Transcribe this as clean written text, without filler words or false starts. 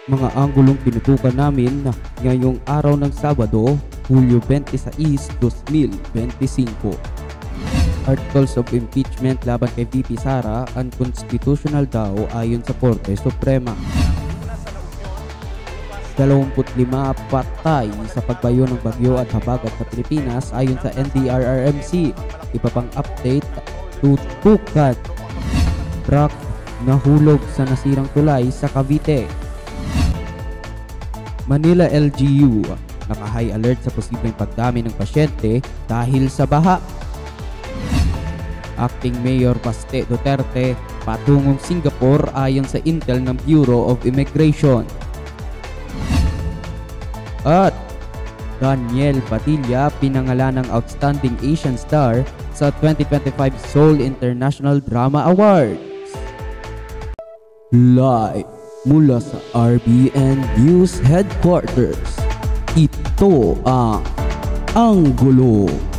Mga anggulong tinutukan namin ngayong araw ng Sabado, Hulyo 26, 2025. Articles of impeachment laban kay VP Sara unconstitutional daw ayon sa Korte Suprema. 25 patay sa pagbayo ng bagyo at habagat sa Pilipinas ayon sa NDRRMC. Iba pang update, tutukan. Truck nahulog sa nasirang tulay sa Cavite. Manila LGU naka-high alert sa posibleng pagdami ng pasyente dahil sa baha. Acting Mayor Baste Duterte patungong Singapore ayon sa intel ng Bureau of Immigration. At Daniel Padilla pinangalan ng Outstanding Asian Star sa 2025 Seoul International Drama Awards. Live mula sa RBN News Headquarters, ito ang Anggulo.